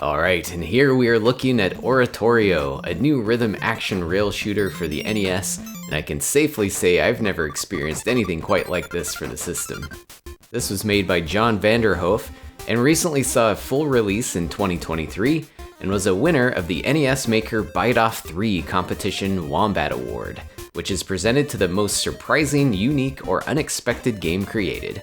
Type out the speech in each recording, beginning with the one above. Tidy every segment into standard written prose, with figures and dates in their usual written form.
Alright, and here we are looking at Oratorio, a new rhythm action rail shooter for the NES, and I can safely say I've never experienced anything quite like this for the system. This was made by John Vanderhoof, and recently saw a full release in 2023, and was a winner of the NES Maker Bite Off 3 competition Wombat Award, which is presented to the most surprising, unique, or unexpected game created.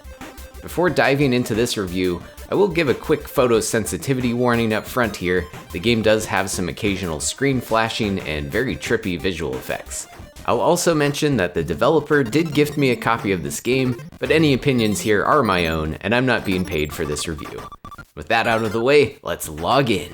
Before diving into this review, I will give a quick photosensitivity warning up front here. The game does have some occasional screen flashing and very trippy visual effects. I'll also mention that the developer did gift me a copy of this game, but any opinions here are my own, and I'm not being paid for this review. With that out of the way, let's log in.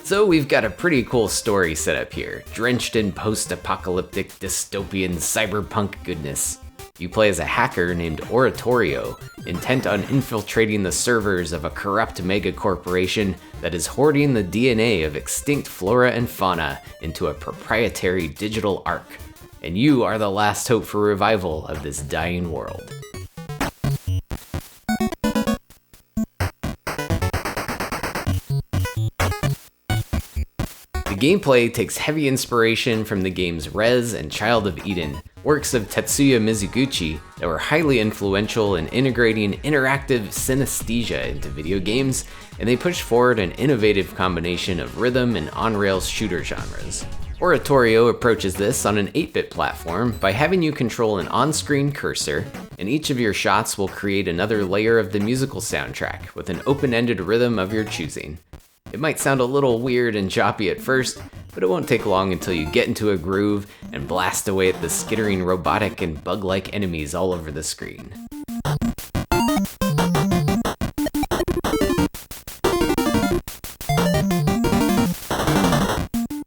So we've got a pretty cool story set up here, drenched in post-apocalyptic dystopian cyberpunk goodness. You play as a hacker named Oratorio, intent on infiltrating the servers of a corrupt megacorporation that is hoarding the DNA of extinct flora and fauna into a proprietary digital ark. And you are the last hope for revival of this dying world. The gameplay takes heavy inspiration from the games Rez and Child of Eden, works of Tetsuya Mizuguchi that were highly influential in integrating interactive synesthesia into video games, and they pushed forward an innovative combination of rhythm and on-rails shooter genres. Oratorio approaches this on an 8-bit platform by having you control an on-screen cursor, and each of your shots will create another layer of the musical soundtrack with an open-ended rhythm of your choosing. It might sound a little weird and choppy at first, but it won't take long until you get into a groove and blast away at the skittering robotic and bug-like enemies all over the screen.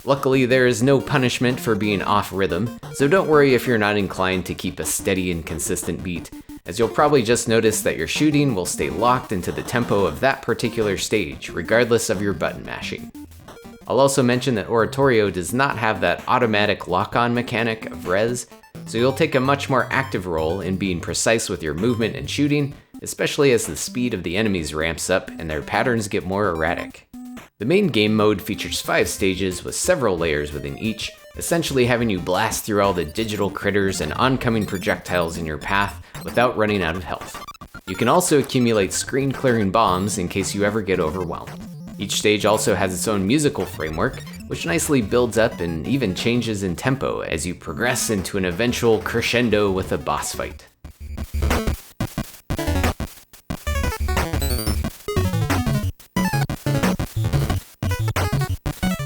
Luckily, there is no punishment for being off rhythm, so don't worry if you're not inclined to keep a steady and consistent beat, as you'll probably just notice that your shooting will stay locked into the tempo of that particular stage, regardless of your button mashing. I'll also mention that Oratorio does not have that automatic lock-on mechanic of Rez, so you'll take a much more active role in being precise with your movement and shooting, especially as the speed of the enemies ramps up and their patterns get more erratic. The main game mode features 5 stages with several layers within each, essentially having you blast through all the digital critters and oncoming projectiles in your path without running out of health. You can also accumulate screen-clearing bombs in case you ever get overwhelmed. Each stage also has its own musical framework, which nicely builds up and even changes in tempo as you progress into an eventual crescendo with a boss fight.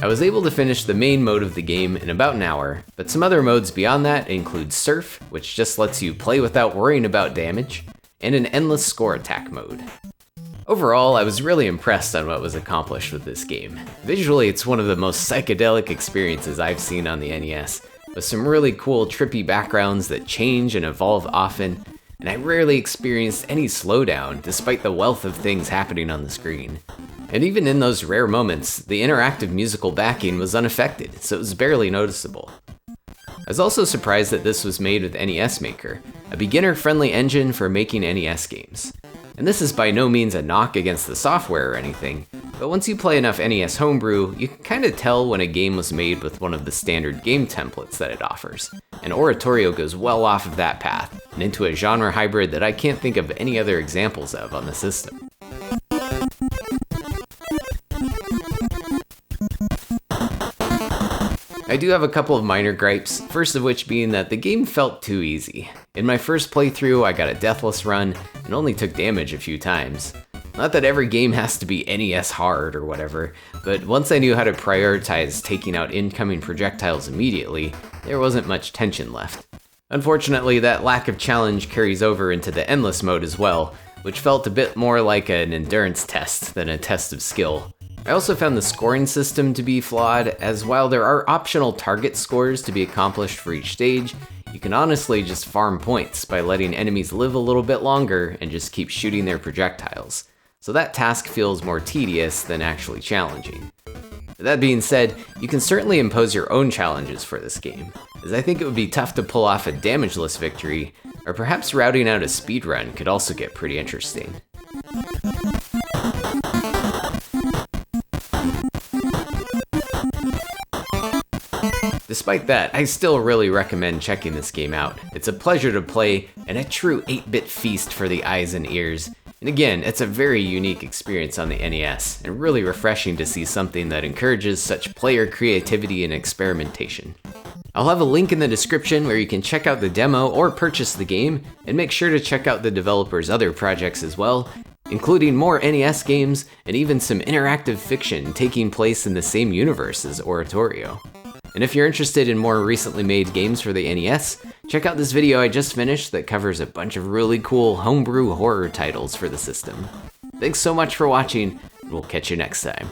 I was able to finish the main mode of the game in about an hour, but some other modes beyond that include Surf, which just lets you play without worrying about damage, and an endless score attack mode. Overall, I was really impressed on what was accomplished with this game. Visually, it's one of the most psychedelic experiences I've seen on the NES, with some really cool trippy backgrounds that change and evolve often, and I rarely experienced any slowdown despite the wealth of things happening on the screen. And even in those rare moments, the interactive musical backing was unaffected, so it was barely noticeable. I was also surprised that this was made with NES Maker, a beginner-friendly engine for making NES games. And this is by no means a knock against the software or anything, but once you play enough NES Homebrew, you can kind of tell when a game was made with one of the standard game templates that it offers. And Oratorio goes well off of that path, and into a genre hybrid that I can't think of any other examples of on the system. I do have a couple of minor gripes, first of which being that the game felt too easy. In my first playthrough, I got a deathless run and only took damage a few times. Not that every game has to be NES hard or whatever, but once I knew how to prioritize taking out incoming projectiles immediately, there wasn't much tension left. Unfortunately, that lack of challenge carries over into the endless mode as well, which felt a bit more like an endurance test than a test of skill. I also found the scoring system to be flawed, as while there are optional target scores to be accomplished for each stage, you can honestly just farm points by letting enemies live a little bit longer and just keep shooting their projectiles. So that task feels more tedious than actually challenging. That being said, you can certainly impose your own challenges for this game, as I think it would be tough to pull off a damageless victory, or perhaps routing out a speedrun could also get pretty interesting. Despite that, I still really recommend checking this game out. It's a pleasure to play and a true 8-bit feast for the eyes and ears. And again, it's a very unique experience on the NES, and really refreshing to see something that encourages such player creativity and experimentation. I'll have a link in the description where you can check out the demo or purchase the game, and make sure to check out the developer's other projects as well, including more NES games and even some interactive fiction taking place in the same universe as Oratorio. And if you're interested in more recently made games for the NES, check out this video I just finished that covers a bunch of really cool homebrew horror titles for the system. Thanks so much for watching, and we'll catch you next time.